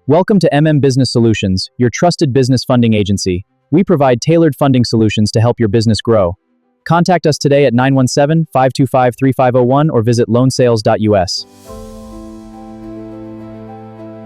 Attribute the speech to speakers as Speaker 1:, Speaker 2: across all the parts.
Speaker 1: Welcome to Business Solutions, your trusted business funding agency. We provide tailored funding solutions to help your business grow. Contact us today at 917-525-3501 or visit loansales.us.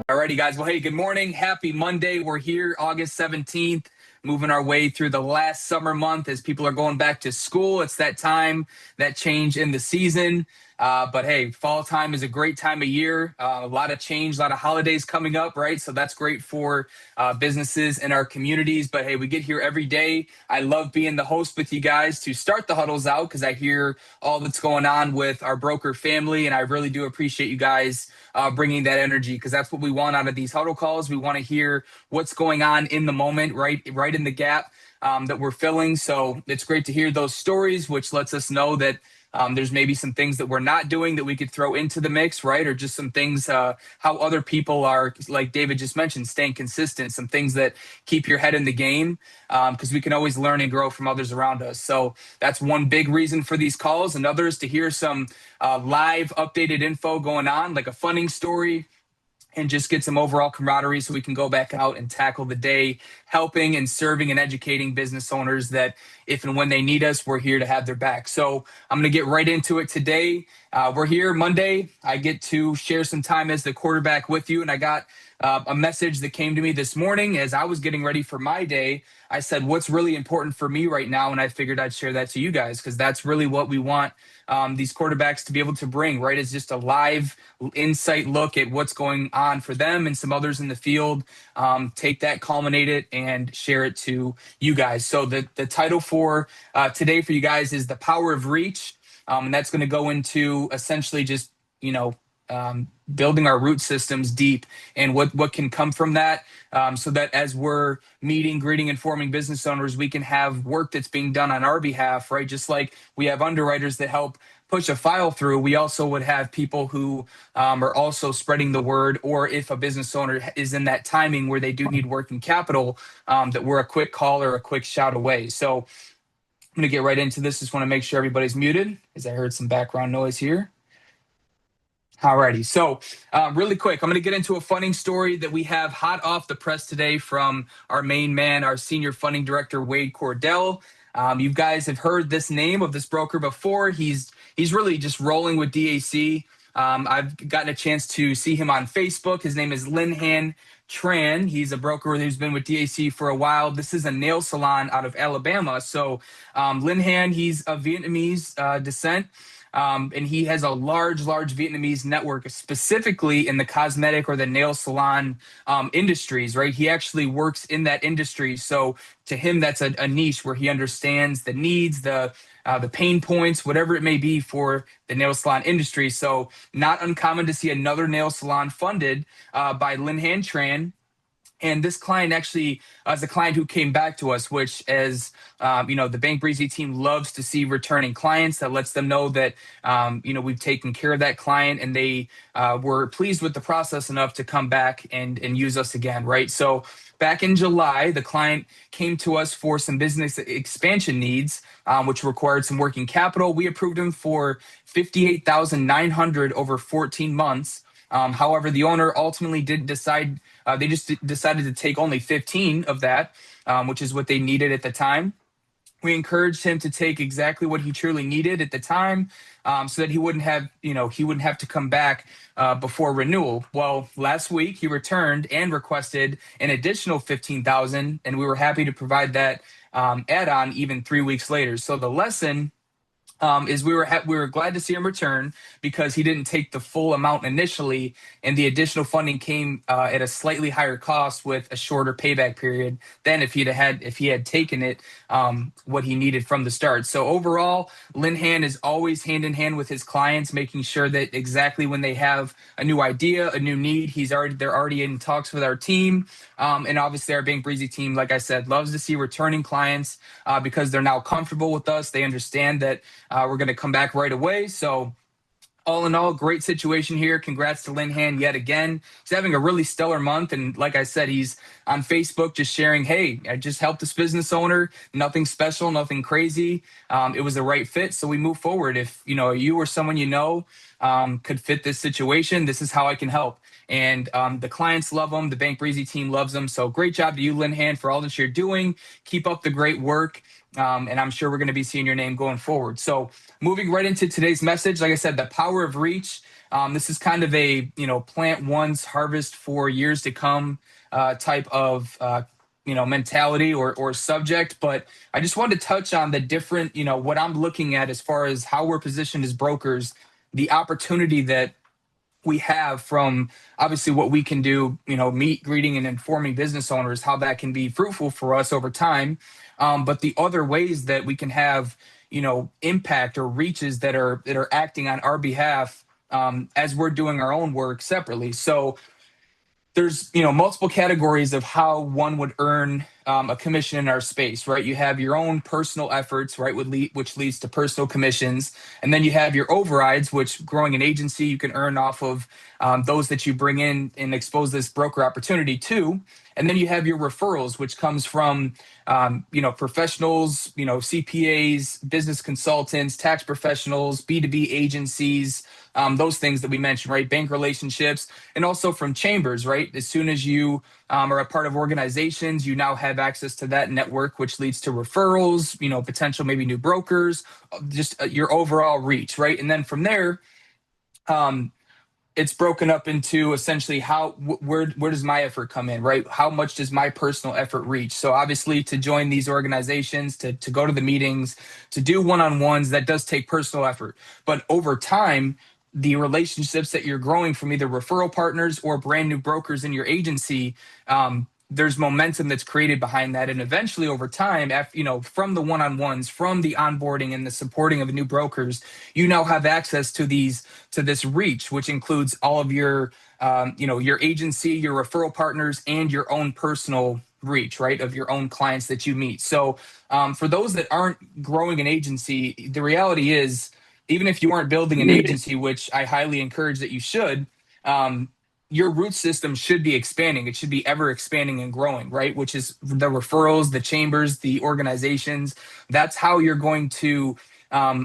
Speaker 2: Alrighty, guys. Well, hey, good morning. Happy Monday. We're here August 17th, moving our way through the last summer month as people are going back to school. It's that time, that change in the season. But hey, fall time is a great time of year. A lot of change, a lot of holidays coming up, right? So that's great for businesses in our communities. But hey, we get here every day. I love being the host with you guys to start the huddles out because I hear all that's going on with our broker family. And I really do appreciate you guys bringing that energy because that's what we want out of these huddle calls. We want to hear what's going on in the moment, right in the gap that we're filling. So it's great to hear those stories, which lets us know that there's maybe some things that we're not doing that we could throw into the mix, right? Or just some things, how other people are, like David just mentioned, staying consistent, some things that keep your head in the game, because we can always learn and grow from others around us. So that's one big reason for these calls. Another is to hear some live updated info going on, like a funding story, and just get some overall camaraderie so we can go back out and tackle the day, helping and serving and educating business owners that if and when they need us, we're here to have their back. So I'm going to get right into it today. We're here Monday. I get to share some time as the quarterback with you. And I got a message that came to me this morning as I was getting ready for my day. I said, what's really important for me right now? And I figured I'd share that to you guys because that's really what we want these quarterbacks to be able to bring, right? Is just a live insight look at what's going on for them and some others in the field. Take that, culminate it, and share it to you guys. So the title for today for you guys is The Power of Reach. And that's going to go into essentially just, building our root systems deep and what can come from that, so that as we're meeting, greeting, and forming business owners, we can have work that's being done on our behalf, right? Just like we have underwriters that help push a file through, we also would have people who are also spreading the word, or if a business owner is in that timing where they do need working capital, that we're a quick call or a quick shout away. So I'm going to get right into this. Just want to make sure everybody's muted as I heard some background noise here. Alrighty, so really quick, I'm going to get into a funding story that we have hot off the press today from our main man, our senior funding director, Wade Cordell. You guys have heard this name of this broker before. He's really just rolling with DAC. I've gotten a chance to see him on Facebook. His name is DeHaan. He's a broker who's been with DAC for a while. This is a nail salon out of Alabama. So DeHaan, he's of Vietnamese descent. And he has a large Vietnamese network, specifically in the cosmetic or the nail salon industries, right? He actually works in that industry. So to him, that's a niche where he understands the needs, the pain points, whatever it may be for the nail salon industry. So not uncommon to see another nail salon funded by DeHaan. And this client actually is a client who came back to us, which as, the Bank Breezy team loves to see returning clients. That lets them know that, we've taken care of that client and they were pleased with the process enough to come back and use us again, right? So back in July, the client came to us for some business expansion needs, which required some working capital. We approved him for $58,900 over 14 months. However, the owner ultimately did decide, they just decided to take only 15 of that, which is what they needed at the time. We encouraged him to take exactly what he truly needed at the time, so that he wouldn't have to come back before renewal. Well, last week he returned and requested an additional 15,000, and we were happy to provide that add-on even 3 weeks later. So the lesson is we were glad to see him return because he didn't take the full amount initially, and the additional funding came at a slightly higher cost with a shorter payback period than if he had taken it what he needed from the start. So overall, DeHaan is always hand in hand with his clients, making sure that exactly when they have a new idea, a new need, they're already in talks with our team. And obviously our Bank Breezy team, like I said, loves to see returning clients because they're now comfortable with us. They understand that we're going to come back right away. So All in all, great situation here. Congrats to DeHaan yet again. He's having a really stellar month. And like I said, he's on Facebook just sharing, hey, I just helped this business owner. Nothing special, nothing crazy. It was the right fit. So we move forward. If you or someone could fit this situation, this is how I can help. And the clients love him. The Bank Breezy team loves him. So great job to you, DeHaan, for all that you're doing. Keep up the great work. And I'm sure we're going to be seeing your name going forward. So moving right into today's message, like I said, the power of reach. This is kind of a, plant once, harvest for years to come type of, mentality or subject. But I just wanted to touch on the different, what I'm looking at as far as how we're positioned as brokers, the opportunity that we have from obviously what we can do, meet, greeting, and informing business owners, how that can be fruitful for us over time. But the other ways that we can have, impact or reaches that are acting on our behalf as we're doing our own work separately. So there's multiple categories of how one would earn a commission in our space, right? You have your own personal efforts, right, which leads to personal commissions, and then you have your overrides, which growing an agency you can earn off of those that you bring in and expose this broker opportunity to, and then you have your referrals, which comes from professionals, CPAs, business consultants, tax professionals, B2B agencies, those things that we mentioned, right? Bank relationships, and also from chambers, right? As soon as you are a part of organizations, you now have access to that network, which leads to referrals, potential maybe new brokers, just your overall reach, right? And then from there, it's broken up into essentially where does my effort come in, right? How much does my personal effort reach? So obviously to join these organizations, to go to the meetings, to do one-on-ones, that does take personal effort. But over time, the relationships that you're growing from either referral partners or brand new brokers in your agency, there's momentum that's created behind that. And eventually over time, from the one-on-ones, from the onboarding and the supporting of the new brokers, you now have access to this reach, which includes all of your, your agency, your referral partners, and your own personal reach, right, of your own clients that you meet. So for those that aren't growing an agency, the reality is, even if you aren't building an agency, which I highly encourage that you should, your root system should be expanding. It should be ever expanding and growing, right? Which is the referrals, the chambers, the organizations. That's how you're going to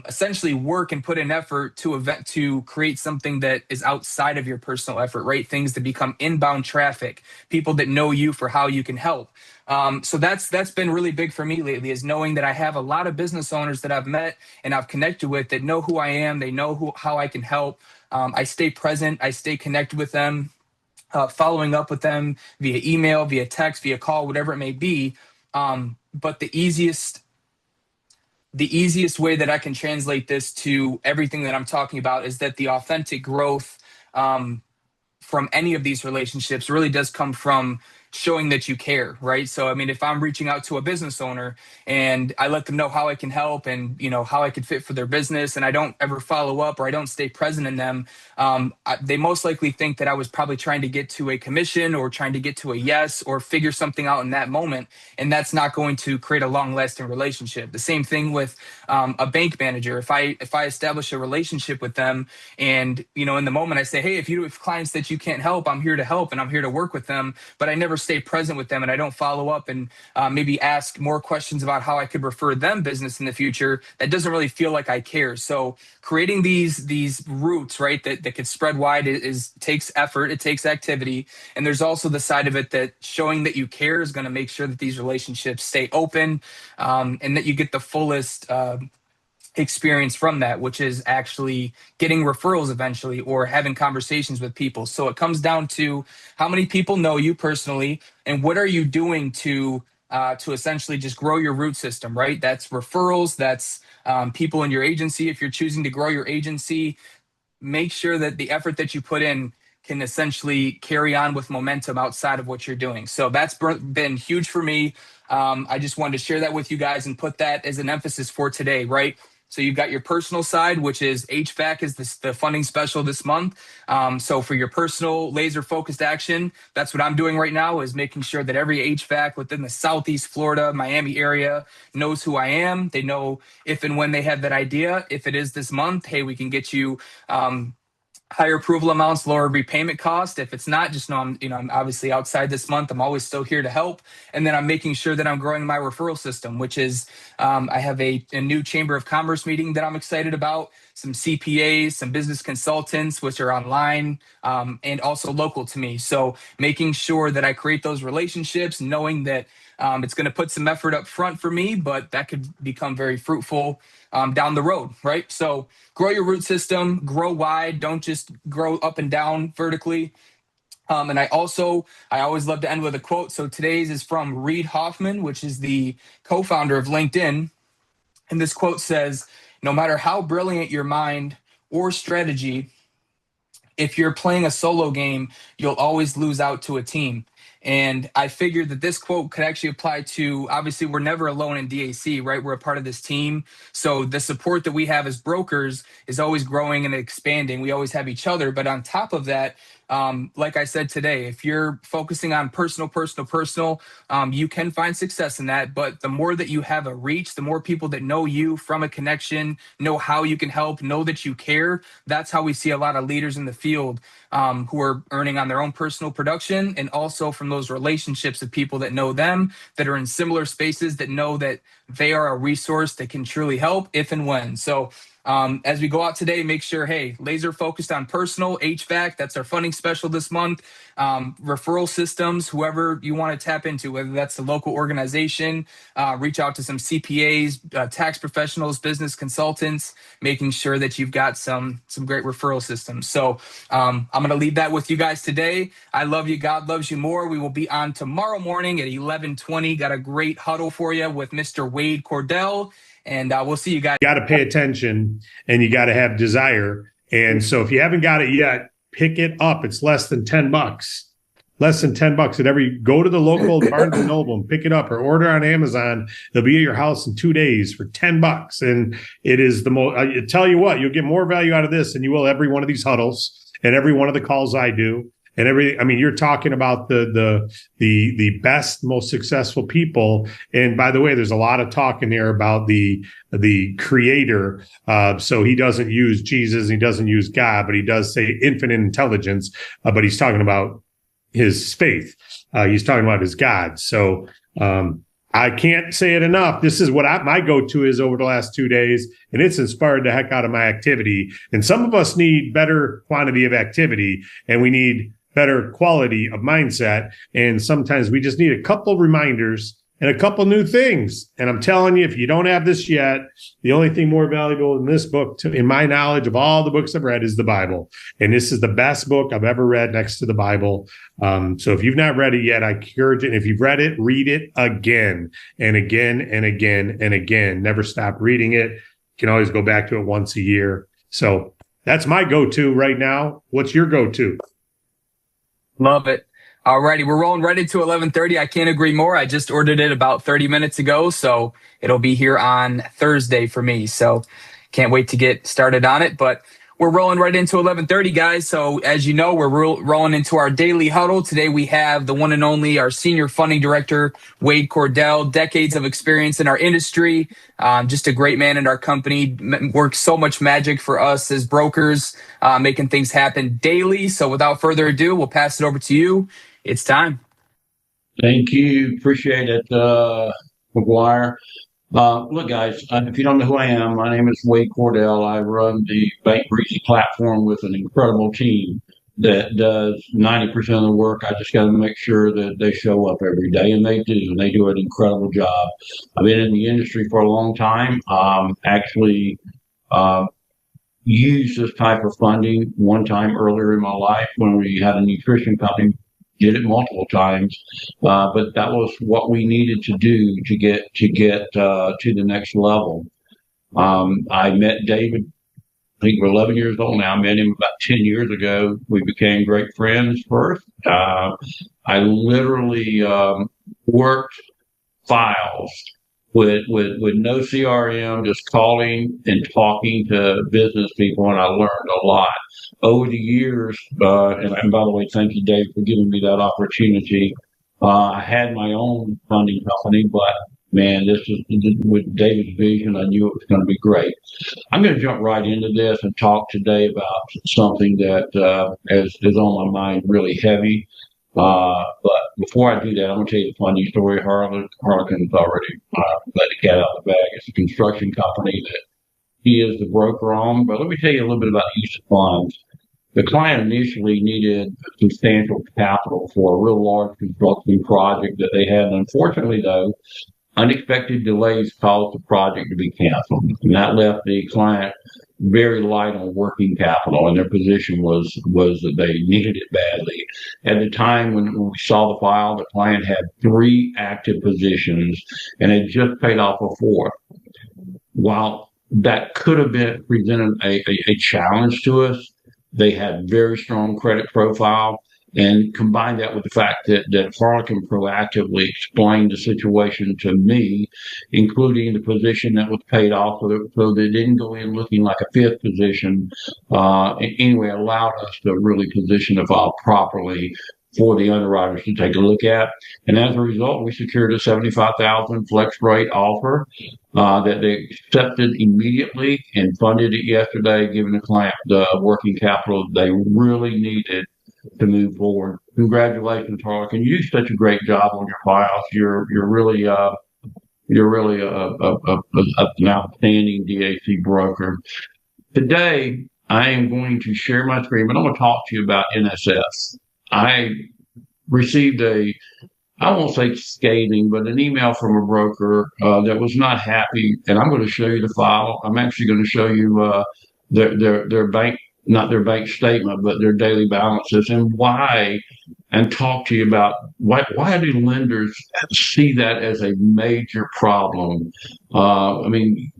Speaker 2: essentially work and put in effort to create something that is outside of your personal effort, right? Things that become inbound traffic, people that know you for how you can help. So that's been really big for me lately, is knowing that I have a lot of business owners that I've met and I've connected with that know who I am. They know how I can help. I stay present. I stay connected with them. Following up with them via email, via text, via call, whatever it may be. But the easiest way that I can translate this to everything that I'm talking about is that the authentic growth from any of these relationships really does come from showing that you care, right? So, I mean, if I'm reaching out to a business owner and I let them know how I can help and, how I could fit for their business, and I don't ever follow up or I don't stay present in them, they most likely think that I was probably trying to get to a commission or trying to get to a yes or figure something out in that moment. And that's not going to create a long lasting relationship. The same thing with a bank manager. If I establish a relationship with them and, in the moment I say, hey, if you have clients that you can't help, I'm here to help and I'm here to work with them, but I never stay present with them and I don't follow up and maybe ask more questions about how I could refer them business in the future, that doesn't really feel like I care. So creating these roots, right, that could spread wide takes effort, it takes activity. And there's also the side of it that showing that you care is going to make sure that these relationships stay open and that you get the fullest experience from that, which is actually getting referrals eventually or having conversations with people. So it comes down to how many people know you personally and what are you doing to essentially just grow your root system, right? That's referrals, that's people in your agency. If you're choosing to grow your agency, make sure that the effort that you put in can essentially carry on with momentum outside of what you're doing. So that's been huge for me. I just wanted to share that with you guys and put that as an emphasis for today, right? So you've got your personal side, which is HVAC is the funding special this month. So for your personal laser focused action, that's what I'm doing right now, is making sure that every HVAC within the Southeast Florida, Miami area knows who I am. They know if and when they have that idea, if it is this month, hey, we can get you higher approval amounts, lower repayment cost. If it's not, just know I'm obviously outside this month. I'm always still here to help. And then I'm making sure that I'm growing my referral system, which is I have a new Chamber of Commerce meeting that I'm excited about, some CPAs, some business consultants, which are online and also local to me. So making sure that I create those relationships, knowing that it's going to put some effort up front for me, but that could become very fruitful down the road, right? So grow your root system, grow wide, don't just grow up and down vertically. And I always love to end with a quote. So today's is from Reid Hoffman, which is the co-founder of LinkedIn. And this quote says, no matter how brilliant your mind or strategy, if you're playing a solo game, you'll always lose out to a team. And I figured that this quote could actually apply to, obviously, we're never alone in DAC, right? We're a part of this team. So the support that we have as brokers is always growing and expanding. We always have each other. But on top of that, like I said today, if you're focusing on personal, you can find success in that. But the more that you have a reach, the more people that know you from a connection, know how you can help, know that you care. That's how we see a lot of leaders in the field who are earning on their own personal production, and also from those relationships of people that know them, that are in similar spaces, that know that they are a resource that can truly help if and when. So as we go out today, make sure, hey, laser focused on personal HVAC. That's our funding special this month. Referral systems, whoever you want to tap into, whether that's the local organization, reach out to some CPAs, tax professionals, business consultants, making sure that you've got some great referral systems. So I'm going to leave that with you guys today. I love you. God loves you more. We will be on tomorrow morning at 11:20. Got a great huddle for you with Mr. Wade Cordell. And we'll see you guys.
Speaker 3: You got to pay attention and you got to have desire. And so if you haven't got it yet, pick it up. It's less than $10. Less than $10. Go to the local Barnes and Noble and pick it up, or order on Amazon. It'll be at your house in 2 days for $10. And it is the most, I tell you what, you'll get more value out of this than you will every one of these huddles and every one of the calls I do. And you're talking about the best, most successful people. And by the way, there's a lot of talk in there about the creator. So he doesn't use Jesus, he doesn't use God, but he does say infinite intelligence. But he's talking about his faith. He's talking about his God. So I can't say it enough. This is what my go-to is over the last 2 days, and it's inspired the heck out of my activity. And some of us need better quantity of activity, and we need better quality of mindset. And sometimes we just need a couple reminders and a couple new things. And I'm telling you, if you don't have this yet, the only thing more valuable in this book, in my knowledge of all the books I've read, is the Bible. And this is the best book I've ever read next to the Bible. So if you've not read it yet, I encourage it. And if you've read it, read it again and again and again and again. Never stop reading it. You can always go back to it once a year. So that's my go-to right now. What's your go-to?
Speaker 2: Love it. All righty, we're rolling right into 11:30. I can't agree more. I just ordered it about 30 minutes ago, so it'll be here on Thursday for me. So can't wait to get started on it. But we're rolling right into 11:30, guys. So as you know, we're rolling into our daily huddle. Today we have the one and only, our senior funding director, Wade Cordell, decades of experience in our industry. Just a great man in our company, works so much magic for us as brokers, making things happen daily. So without further ado, we'll pass it over to you. It's time.
Speaker 4: Thank you. Appreciate it, McGuire. Look, guys, if you don't know who I am, my name is Wade Cordell. I run the Bank Breezy platform with an incredible team that does 90% of the work. I just got to make sure that they show up every day, and they do. And they do an incredible job. I've been in the industry for a long time. Actually, used this type of funding one time earlier in my life when we had a nutrition company. Did it multiple times, but that was what we needed to do to get to the next level. I met David. I think we're 11 years old now. I met him about 10 years ago. We became great friends first. I literally worked files with no CRM, just calling and talking to business people, and I learned a lot over the years. And by the way, thank you, Dave, for giving me that opportunity. I had my own funding company, but man, this is with David's vision. I knew it was going to be great. I'm going to jump right into this and talk today about something that is on my mind really heavy. But before I do that, I'm going to tell you a funny story. Harlequin's already let the cat out of the bag. It's a construction company that he is the broker on. But let me tell you a little bit about the use of funds. The client initially needed substantial capital for a real large construction project that they had. And unfortunately, though, unexpected delays caused the project to be canceled. And that left the client very light on working capital, and their position was that they needed it badly. At the time when we saw the file, the client had 3 active positions and had just paid off a 4th. While that could have been presented a challenge to us, they had very strong credit profile. And combine that with the fact that Harlequin proactively explained the situation to me, including the position that was paid off, so they didn't go in looking like a 5th position. Anyway, allowed us to really position the file properly for the underwriters to take a look at. And as a result, we secured a $75,000 flex rate offer that they accepted immediately and funded it yesterday, giving the client the working capital they really needed to move forward. Congratulations, Harlequin. You do such a great job on your files. You're really an outstanding DAC broker. Today, I am going to share my screen, but I'm going to talk to you about NSF. I received I won't say scathing, but an email from a broker that was not happy, and I'm going to show you the file. I'm actually going to show you their bank, not their bank statement, but their daily balances, and why, and talk to you about why do lenders see that as a major problem. I mean,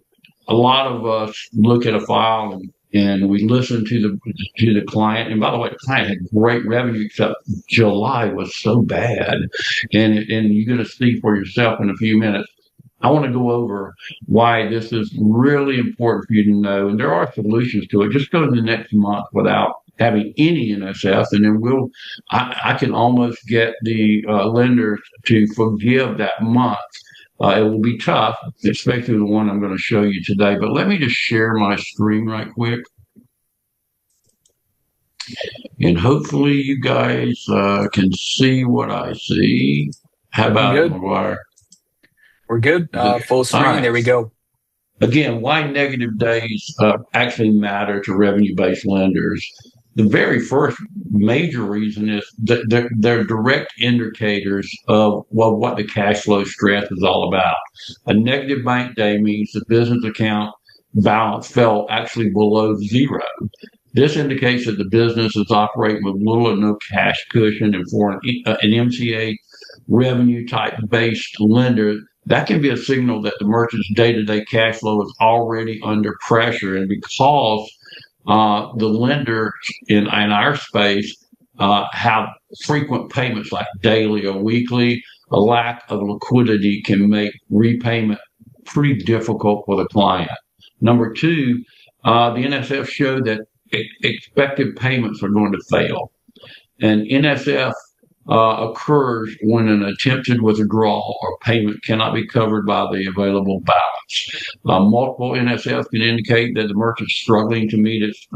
Speaker 4: a lot of us look at a file and we listen to the client. And by the way, the client had great revenue, except July was so bad, and you're going to see for yourself in a few minutes. I want to go over why this is really important for you to know. And there are solutions to it. Just go to the next month without having any NSF, and then I can almost get the lenders to forgive that month. It will be tough, especially the one I'm going to show you today. But let me just share my screen right quick. And hopefully you guys can see what I see. How about it, McGuire?
Speaker 2: We're good. Full screen. Right. There we go.
Speaker 4: Again, why negative days actually matter to revenue-based lenders. The very first major reason is that they're direct indicators of what the cash flow stress is all about. A negative bank day means the business account balance fell actually below 0. This indicates that the business is operating with little or no cash cushion, and for an MCA revenue type based lender, that can be a signal that the merchant's day-to-day cash flow is already under pressure. And because the lender in our space have frequent payments like daily or weekly, a lack of liquidity can make repayment pretty difficult for the client. Number 2, the NSF showed that expected payments are going to fail. And NSF occurs when an attempted withdrawal or payment cannot be covered by the available balance. Multiple NSFs can indicate that the merchant is struggling to meet its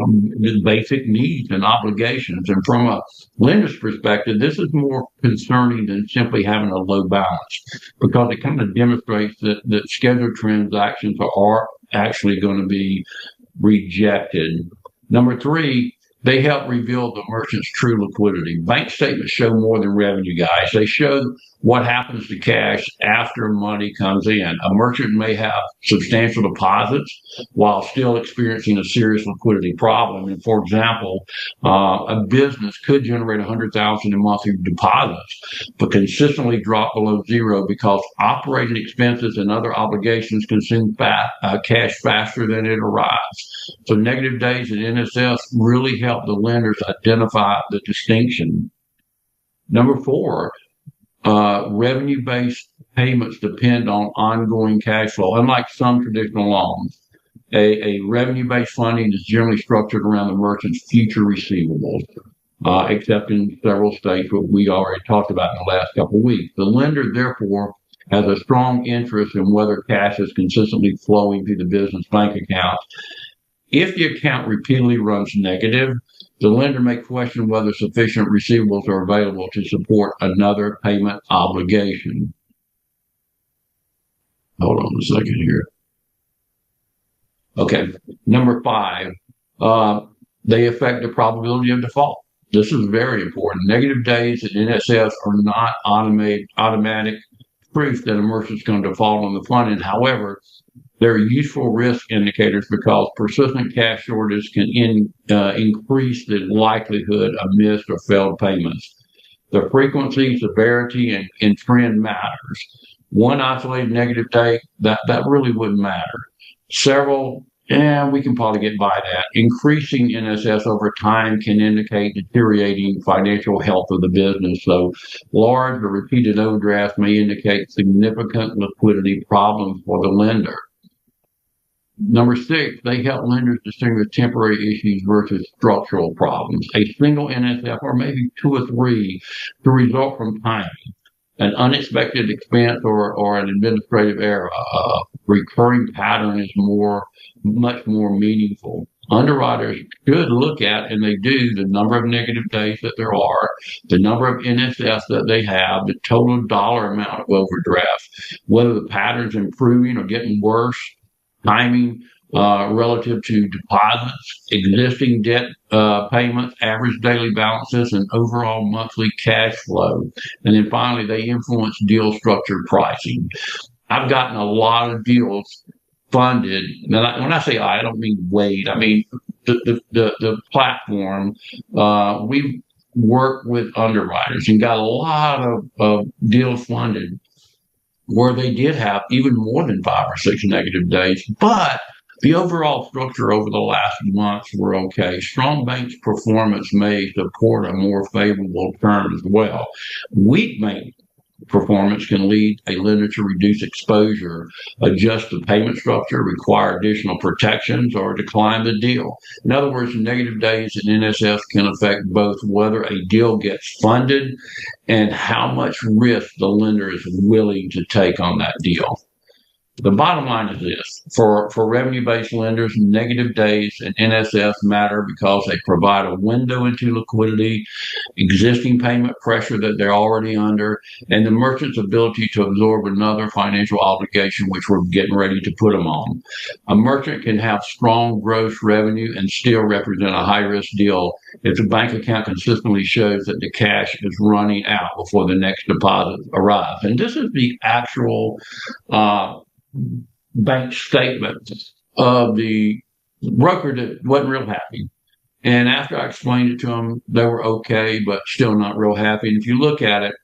Speaker 4: basic needs and obligations. And from a lender's perspective, this is more concerning than simply having a low balance, because it kind of demonstrates that scheduled transactions are actually going to be rejected. Number 3, they help reveal the merchant's true liquidity. Bank statements show more than revenue, guys. They show what happens to cash after money comes in. A merchant may have substantial deposits while still experiencing a serious liquidity problem. And for example, a business could generate $100,000 in monthly deposits, but consistently drop below 0 because operating expenses and other obligations consume cash faster than it arrives. So negative days at NSF really help the lenders identify the distinction. Number 4, revenue-based payments depend on ongoing cash flow. Unlike some traditional loans, a revenue-based funding is generally structured around the merchant's future receivables, except in several states, what we already talked about in the last couple of weeks. The lender, therefore, has a strong interest in whether cash is consistently flowing through the business bank account. If the account repeatedly runs negative, the lender may question whether sufficient receivables are available to support another payment obligation. Hold on a second here. Okay, number 5, they affect the probability of default. This is very important. Negative days in NSF are not automatic proof that a merchant's going to default on the front end. However, they're useful risk indicators because persistent cash shortages can increase the likelihood of missed or failed payments. The frequency, severity, and trend matters. One isolated negative day, that really wouldn't matter. Several, we can probably get by that. Increasing NSS over time can indicate deteriorating financial health of the business. So large or repeated overdrafts may indicate significant liquidity problems for the lender. Number 6, they help lenders distinguish temporary issues versus structural problems. A single NSF, or maybe 2 or 3, to result from timing, an unexpected expense, or an administrative error. A recurring pattern is much more meaningful. Underwriters should look at, and they do, the number of negative days that there are, the number of NSFs that they have, the total dollar amount of overdraft, whether the pattern's improving or getting worse, timing relative to deposits, existing debt payments, average daily balances, and overall monthly cash flow. And then finally, they influence deal structure pricing. I've gotten a lot of deals funded. Now, when I say I don't mean Wade. I mean the platform. We've worked with underwriters and got a lot of deals funded where they did have even more than 5 or 6 negative days, but the overall structure over the last months were okay. Strong banks' performance may support a more favorable term as well. Weak bank performance can lead a lender to reduce exposure, adjust the payment structure, require additional protections, or decline the deal. In other words, negative days in NSF can affect both whether a deal gets funded and how much risk the lender is willing to take on that deal. The bottom line is this: for revenue-based lenders, negative days and NSF matter because they provide a window into liquidity, existing payment pressure that they're already under, and the merchant's ability to absorb another financial obligation, which we're getting ready to put them on. A merchant can have strong gross revenue and still represent a high-risk deal if the bank account consistently shows that the cash is running out before the next deposit arrives. And this is the actual bank statement of the broker that wasn't real happy. And after I explained it to them, they were okay, but still not real happy. And if you look at it,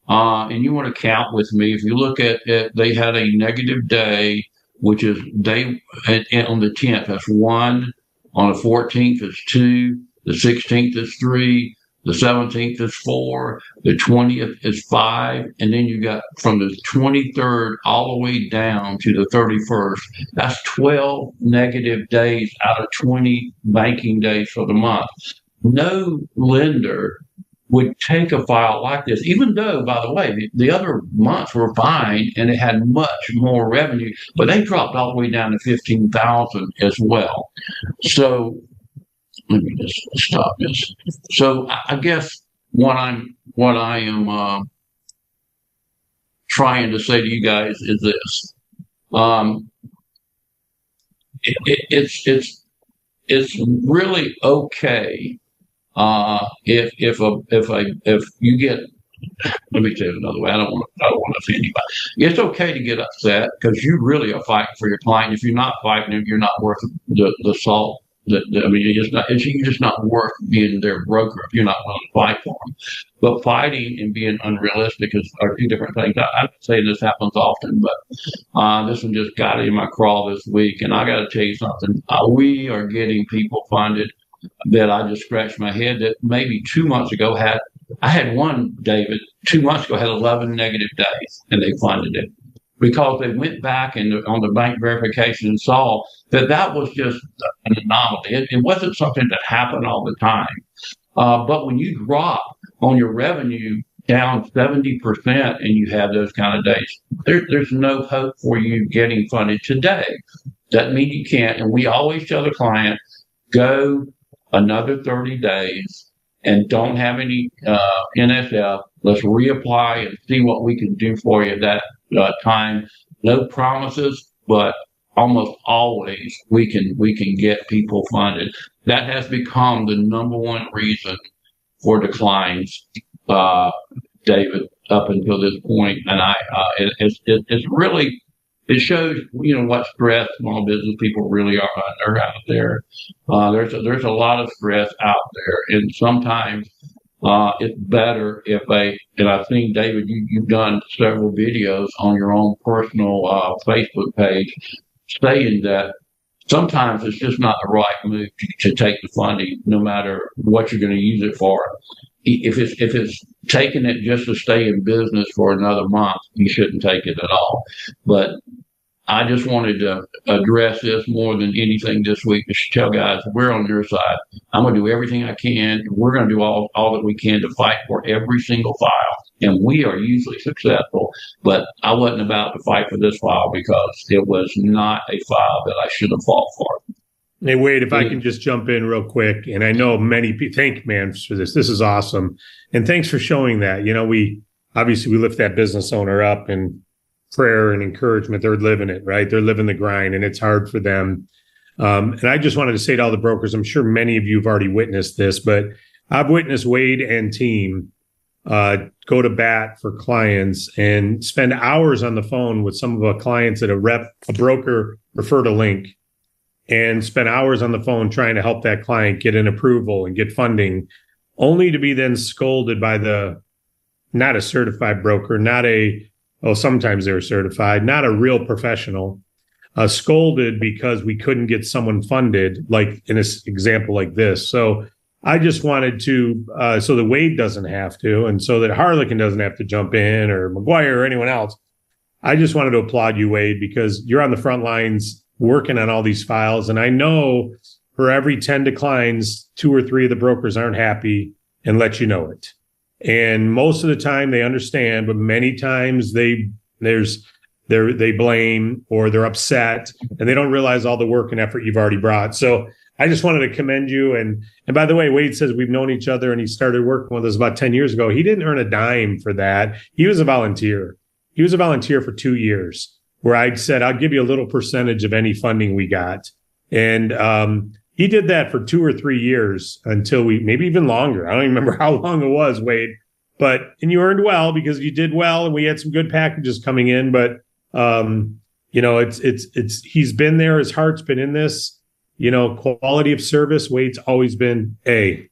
Speaker 4: and you want to count with me, if you look at it, they had a negative day, which is day on the 10th, that's 1. On the 14th, it's 2. The 16th is 3. The 17th is 4, the 20th is 5, and then you got from the 23rd all the way down to the 31st. That's 12 negative days out of 20 banking days for the month. No lender would take a file like this, even though, by the way, the other months were fine and it had much more revenue, but they dropped all the way down to 15,000 as well. So let me just stop this. So I guess what I am trying to say to you guys is this: it's really okay if you get. Let me say it another way. I don't want to offend anybody. It's okay to get upset because you really are fighting for your client. If you're not fighting him, you're not worth the salt. You're just not worth being their broker if you're not willing to fight for them. But fighting and being unrealistic are 2 different things. I say this happens often, but this one just got in my crawl this week. And I got to tell you something. We are getting people funded that I just scratched my head that maybe 2 months ago I had one, David, 2 months ago had 11 negative days, and they funded it. Because they went back on the bank verification and saw that was just an anomaly. It wasn't something that happened all the time. But when you drop on your revenue down 70% and you have those kind of days, there's no hope for you getting funded today. Doesn't mean you can't. And we always tell the client, go another 30 days and don't have any NSF. Let's reapply and see what we can do for you at that time. No promises, but almost always we can get people funded. That has become the number one reason for declines, David, up until this point. And it's really, it shows, what stress small business people really are under out there. There's a lot of stress out there, and sometimes it's better if and I've seen, David, you've done several videos on your own personal Facebook page saying that sometimes it's just not the right move to take the funding, no matter what you're going to use it for. If it's taking it just to stay in business for another month, you shouldn't take it at all. But I just wanted to address this more than anything this week to tell guys, we're on your side. I'm going to do everything I can. We're going to do all that we can to fight for every single file. And we are usually successful. But I wasn't about to fight for this file because it was not a file that I should have fought for.
Speaker 3: Hey, Wade, if I can just jump in real quick. And I know many people, thank you, man, for this. This is awesome. And thanks for showing that. We lift that business owner up and prayer and encouragement. They're living it, right? They're living the grind, and it's hard for them. And I just wanted to say to all the brokers, I'm sure many of you have already witnessed this, but I've witnessed Wade and team go to bat for clients and spend hours on the phone with some of our clients that a broker referred a link, and spend hours on the phone trying to help that client get an approval and get funding, only to be then scolded by not a certified broker, sometimes they're certified, not a real professional, scolded because we couldn't get someone funded, like in an example like this. So I just wanted to, so that Wade doesn't have to, and so that Harlequin doesn't have to jump in, or McGuire or anyone else. I just wanted to applaud you, Wade, because you're on the front lines working on all these files. And I know for every 10 declines, 2 or 3 of the brokers aren't happy and let you know it. And most of the time they understand, but many times they blame, or they're upset, and they don't realize all the work and effort you've already brought. So I just wanted to commend you. And by the way, Wade says we've known each other and he started working with us about 10 years ago. He didn't earn a dime for that. He was a volunteer. He was a volunteer for 2 years, where I said, I'll give you a little percentage of any funding we got. And he did that for 2 or 3 years until maybe even longer. I don't even remember how long it was, Wade. And you earned well because you did well, and we had some good packages coming in. But he's been there. His heart's been in this. Quality of service, Wade's always been A.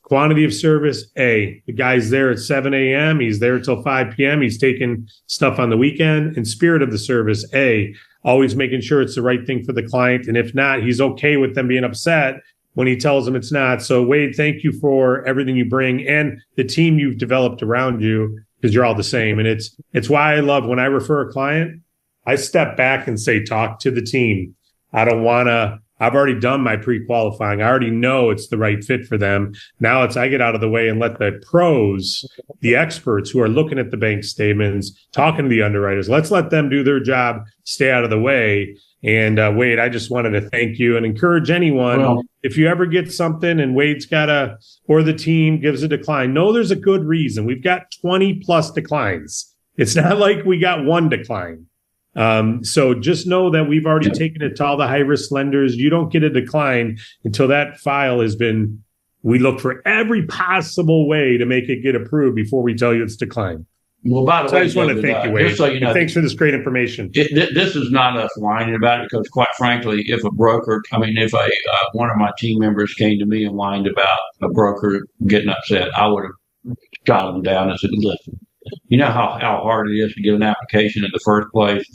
Speaker 3: Quantity of service, A. The guy's there at 7 a.m. He's there till 5 p.m. He's taking stuff on the weekend. And spirit of the service, A. Always making sure it's the right thing for the client. And if not, he's okay with them being upset when he tells them it's not. So, Wade, thank you for everything you bring and the team you've developed around you, because you're all the same. And it's why I love when I refer a client, I step back and say, talk to the team. I've already done my pre-qualifying. I already know it's the right fit for them. Now I get out of the way and let the pros, the experts who are looking at the bank statements, talking to the underwriters, let's let them do their job, stay out of the way. And Wade, I just wanted to thank you and encourage anyone, if you ever get something and Wade's or the team gives a decline, know there's a good reason. We've got 20 plus declines. It's not like we got one decline. So just know that we've already taken it to all the high risk lenders. You don't get a decline until that file we look for every possible way to make it get approved before we tell you it's declined.
Speaker 4: Well, by the way,
Speaker 3: I just want to thank you, Wade.
Speaker 4: Just so you know,
Speaker 3: thanks for this great information.
Speaker 4: This is not us whining about it, because quite frankly, if one of my team members came to me and whined about a broker getting upset, I would have shot them down and said, listen, you know how hard it is to get an application in the first place.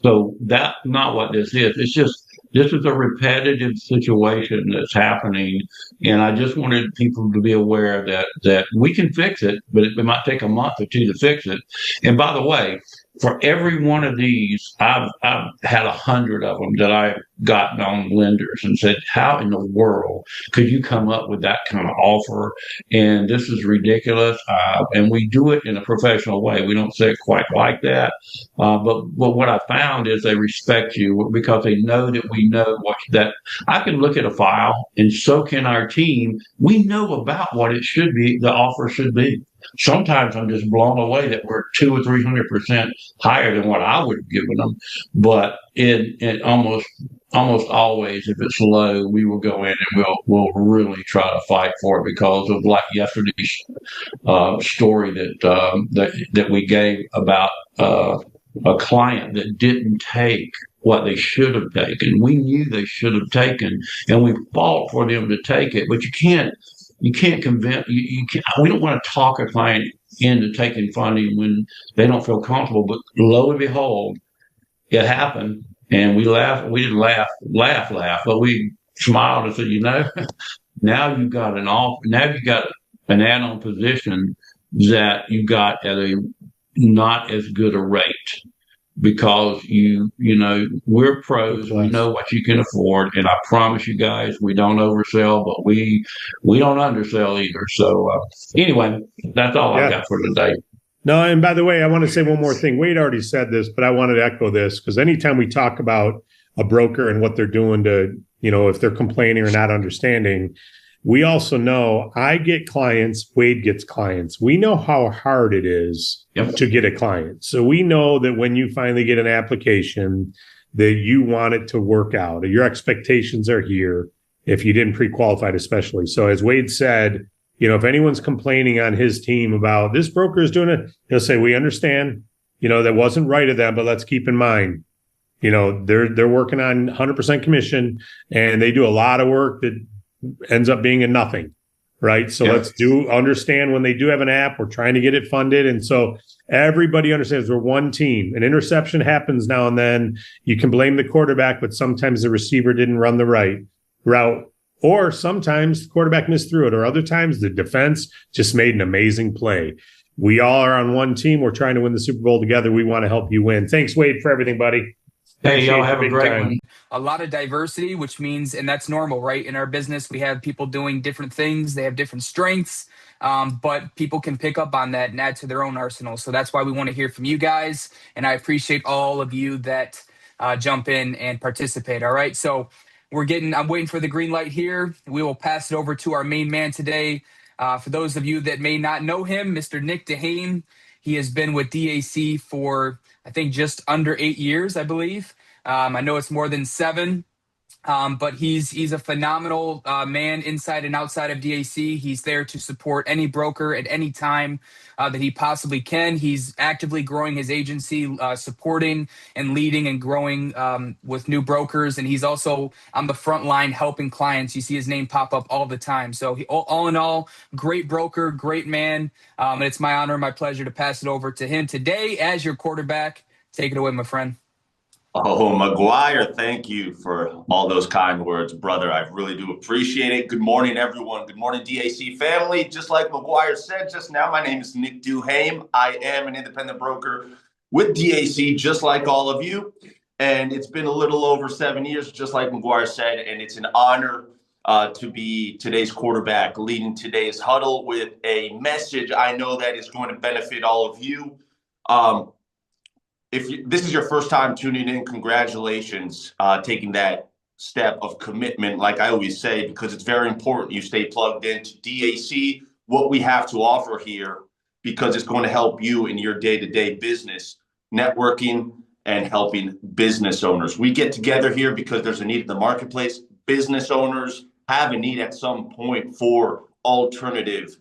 Speaker 4: So that's not what this is. It's just, this is a repetitive situation that's happening. And I just wanted people to be aware that we can fix it, but it might take a month or 2 to fix it. And by the way, for every one of these, I've had 100 of them that I've gotten on lenders and said, how in the world could you come up with that kind of offer? And this is ridiculous. And we do it in a professional way. We don't say it quite like that. But what I found is they respect you because they know that we know that I can look at a file, and so can our team. We know about what it should be, the offer should be. Sometimes I'm just blown away that we're 200 or 300% higher than what I would have given them. But it almost always, if it's low, we will go in and we'll really try to fight for it because of like yesterday's story that we gave about a client that didn't take what they should have taken. We knew they should have taken, and we fought for them to take it. But you can't convince you can't, we don't want to talk a client into taking funding when they don't feel comfortable. But lo and behold, it happened, and we laughed. We didn't laugh, but we smiled and said, now you've got an offer. Now you've got an add-on position that you got at a not as good a rate. Because we're pros, we know what you can afford, and I promise you guys, we don't oversell, but we don't undersell either. So anyway, that's all I got for today.
Speaker 3: No, and by the way, I want to say one more thing. Wade already said this, but I wanted to echo this because anytime we talk about a broker and what they're doing to, if they're complaining or not understanding, we also know I get clients, Wade gets clients. We know how hard it is to get a client. So we know that when you finally get an application that you want it to work out, your expectations are here if you didn't pre-qualify especially. So as Wade said, if anyone's complaining on his team about this broker is doing it, he'll say, we understand, that wasn't right of them, but let's keep in mind, they're working on 100% commission and they do a lot of work that ends up being a nothing, right? So let's understand when they do have an app, we're trying to get it funded. And so everybody understands we're one team. An interception happens now and then. You can blame the quarterback, but sometimes the receiver didn't run the right route. Or sometimes the quarterback missed through it. Or other times the defense just made an amazing play. We all are on one team. We're trying to win the Super Bowl together. We want to help you win. Thanks, Wade, for everything, buddy.
Speaker 4: Hey, y'all have a great one.
Speaker 2: A lot of diversity, which means, and that's normal, right? In our business, we have people doing different things. They have different strengths, but people can pick up on that and add to their own arsenal. So that's why we want to hear from you guys. And I appreciate all of you that jump in and participate. All right. So I'm waiting for the green light here. We will pass it over to our main man today. For those of you that may not know him, Mr. Nick DeHaan. He has been with DAC for, I think, just under 8 years, I believe. I know it's more than 7, but he's a phenomenal man inside and outside of DAC. He's there to support any broker at any time that he possibly can. He's actively growing his agency, supporting and leading and growing with new brokers. And he's also on the front line helping clients. You see his name pop up all the time. So all in all, great broker, great man. And it's my honor and my pleasure to pass it over to him today as your quarterback. Take it away, my friend.
Speaker 5: Oh, McGuire, thank you for all those kind words, brother. I really do appreciate it. Good morning, everyone. Good morning, DAC family. Just like McGuire said just now, my name is Nick DeHaan. I am an independent broker with DAC, just like all of you. And it's been a little over 7 years, just like McGuire said, and it's an honor to be today's quarterback, leading today's huddle with a message I know that is going to benefit all of you. If this is your first time tuning in, congratulations, taking that step of commitment, like I always say, because it's very important you stay plugged into DAC, what we have to offer here, because it's going to help you in your day-to-day business, networking, and helping business owners. We get together here because there's a need in the marketplace. Business owners have a need at some point for alternative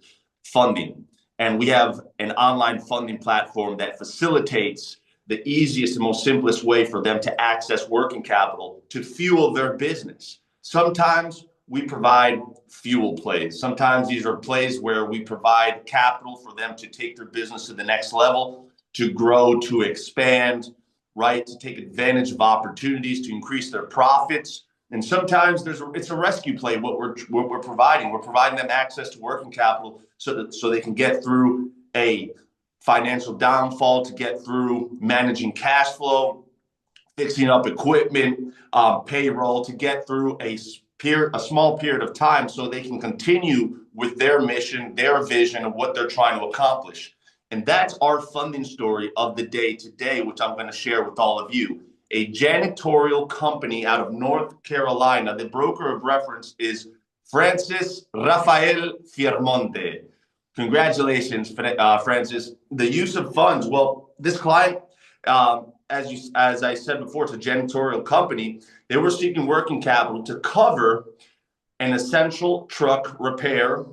Speaker 5: funding. And we have an online funding platform that facilitates the easiest and most simplest way for them to access working capital to fuel their business. Sometimes we provide fuel plays. Sometimes these are plays where we provide capital for them to take their business to the next level, to grow, to expand, right? To take advantage of opportunities, to increase their profits. And sometimes it's a rescue play, what we're providing. We're providing them access to working capital so they can get through a financial downfall, to get through managing cash flow, fixing up equipment, payroll, to get through a small period of time so they can continue with their mission, their vision of what they're trying to accomplish. And that's our funding story of the day today, which I'm going to share with all of you. A janitorial company out of North Carolina. The broker of reference is Francis Rafael Fiermonte. Congratulations, Francis. The use of funds. Well, this client, as I said before, it's a janitorial company. They were seeking working capital to cover an essential truck repair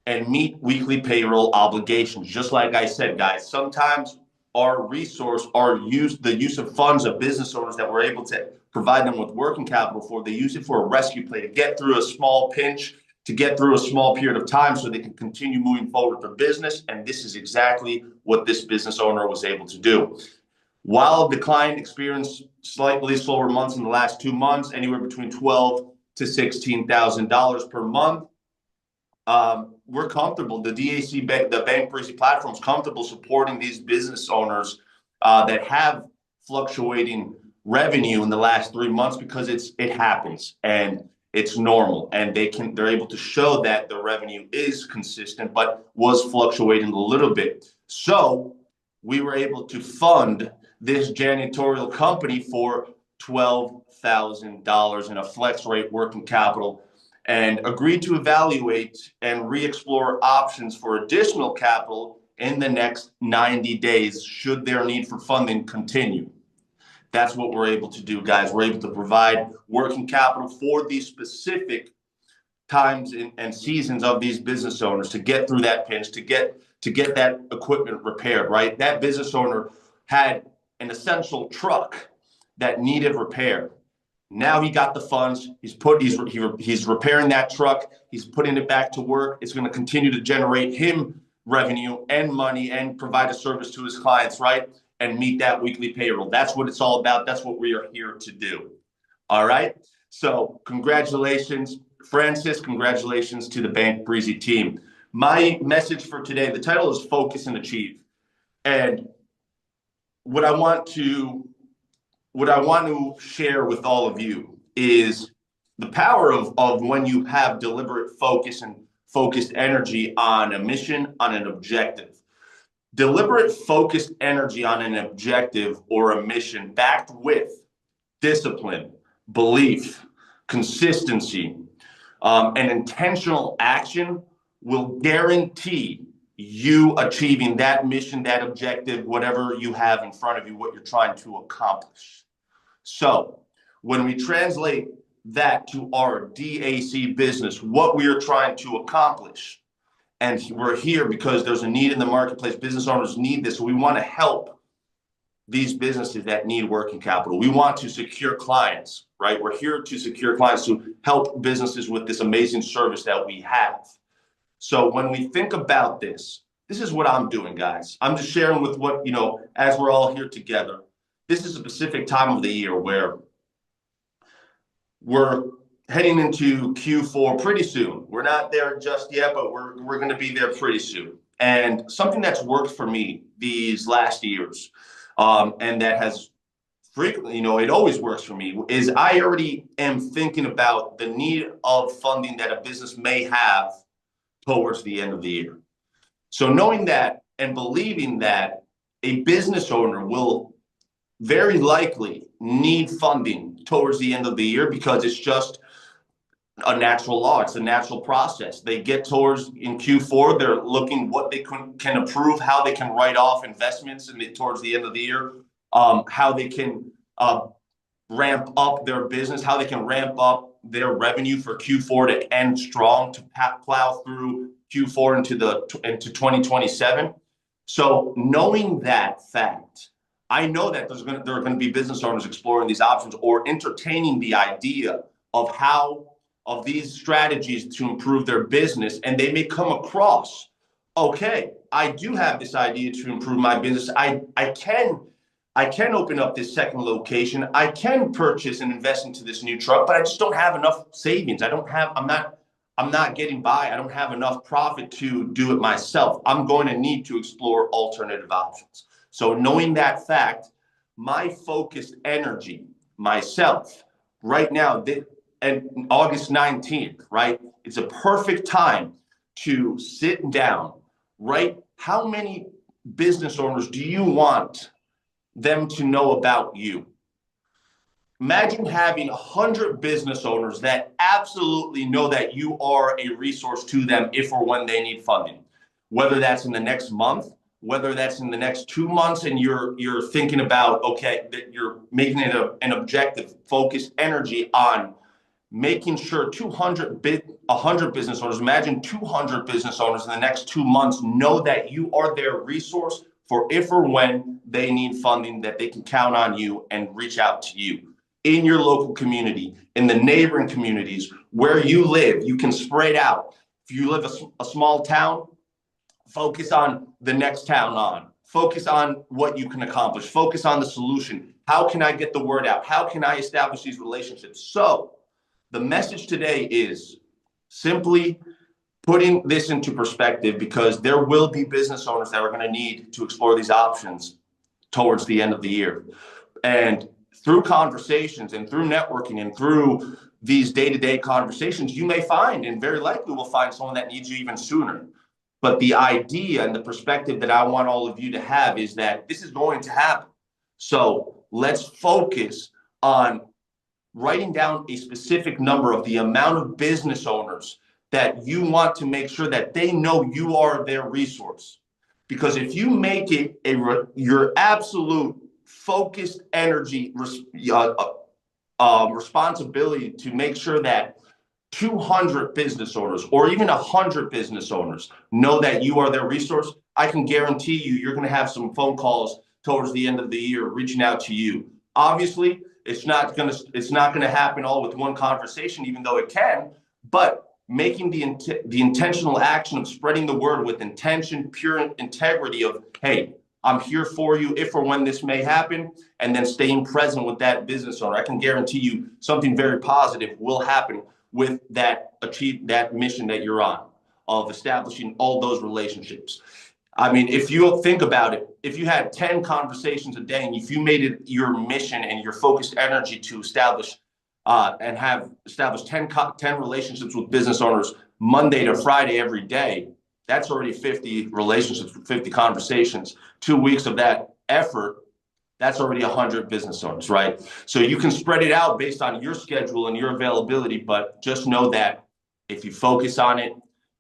Speaker 5: and meet weekly payroll obligations. Just like I said, guys, sometimes the use of funds of business owners that we're able to provide them with working capital for, they use it for a rescue play to get through a small pinch, to get through a small period of time so they can continue moving forward with their business. And this is exactly what this business owner was able to do. While the client experienced slightly slower months in the last 2 months, anywhere between $12,000 to $16,000 per month, we're comfortable. The DAC Bank, the Bank Breezy platform, is comfortable supporting these business owners that have fluctuating revenue in the last 3 months, because it happens and it's normal, and they're able to show that the revenue is consistent but was fluctuating a little bit. So we were able to fund this janitorial company for $12,000 in a flex rate working capital, and agreed to evaluate and re-explore options for additional capital in the next 90 days should their need for funding continue. That's what we're able to do, guys. We're able to provide working capital for these specific times and seasons of these business owners to get through that pinch, to get that equipment repaired, right? That business owner had an essential truck that needed repair. Now he got the funds. He's repairing that truck. He's putting it back to work. It's going to continue to generate him revenue and money and provide a service to his clients, right? And meet that weekly payroll. That's what it's all about. That's what we are here to do. All right. So congratulations, Francis. Congratulations to the Bank Breezy team. My message for today, the title is Focus and Achieve. And what I want to share with all of you is the power of when you have deliberate focus and focused energy on a mission, on an objective. Deliberate focused energy on an objective or a mission backed with discipline, belief, consistency, and intentional action will guarantee you achieving that mission, that objective, whatever you have in front of you, what you're trying to accomplish. So when we translate that to our DAC business, what we are trying to accomplish, and we're here because there's a need in the marketplace. Business owners need this. So we want to help these businesses that need working capital. We want to secure clients, right? We're here to secure clients, to help businesses with this amazing service that we have. So when we think about this is what I'm doing, guys. I'm just sharing with what, as we're all here together. This is a specific time of the year where we're heading into Q4 pretty soon. We're not there just yet, but we're going to be there pretty soon. And something that's worked for me these last years, and that has frequently, it always works for me, is I already am thinking about the need of funding that a business may have towards the end of the year. So knowing that and believing that a business owner will very likely need funding towards the end of the year, because it's just a natural law. It's a natural process. They get towards in Q4, they're looking what they can approve, how they can write off investments towards the end of the year, how they can ramp up their business, how they can ramp up their revenue for Q4 to end strong, to plow through Q4 into 2027. So knowing that fact, I know that there are going to be business owners exploring these options or entertaining the idea of these strategies to improve their business. And they may come across, okay, I do have this idea to improve my business. I can open up this second location. I can purchase and invest into this new truck, but I just don't have enough savings. I'm I'm not getting by. I don't have enough profit to do it myself. I'm going to need to explore alternative options. So knowing that fact, my focused energy, myself, right now, and August 19th, right? It's a perfect time to sit down, right? How many business owners do you want them to know about you? Imagine having 100 business owners that absolutely know that you are a resource to them if or when they need funding, whether that's in the next month, whether that's in the next 2 months, and you're thinking about, okay, that you're making it an objective, focused energy on making sure 100 business owners, imagine 200 business owners in the next 2 months know that you are their resource for if or when they need funding, that they can count on you and reach out to you. In your local community, in the neighboring communities where you live, you can spread out. If you live a small town, focus on the next town on. Focus on what you can accomplish. Focus on the solution. How can I get the word out? How can I establish these relationships? So the message today is simply putting this into perspective, because there will be business owners that are going to need to explore these options towards the end of the year. And through conversations and through networking and through these day-to-day conversations, you may find, and very likely will find, someone that needs you even sooner. But the idea and the perspective that I want all of you to have is that this is going to happen. So let's focus on writing down a specific number of the amount of business owners that you want to make sure that they know you are their resource. Because if you make it your absolute focused energy responsibility to make sure that 200 business owners or even 100 business owners know that you are their resource, I can guarantee you're going to have some phone calls towards the end of the year reaching out to you. Obviously, it's not going to happen all with one conversation, even though it can, but making the intentional action of spreading the word with intention, pure integrity of, hey, I'm here for you if or when this may happen, and then staying present with that business owner. I can guarantee you something very positive will happen with that mission that you're on, of establishing all those relationships. I mean, if you think about it, if you had 10 conversations a day and if you made it your mission and your focused energy to establish and have established 10 relationships with business owners Monday to Friday every day, that's already 50 relationships, 50 conversations. 2 weeks of that effort, that's already 100 business owners, right? So you can spread it out based on your schedule and your availability, but just know that if you focus on it,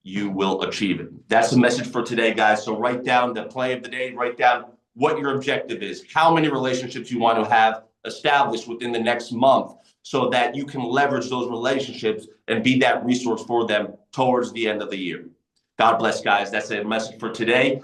Speaker 5: you will achieve it. That's the message for today, guys. So write down the play of the day, write down what your objective is, how many relationships you want to have established within the next month, so that you can leverage those relationships and be that resource for them towards the end of the year. God bless, guys. That's a message for today.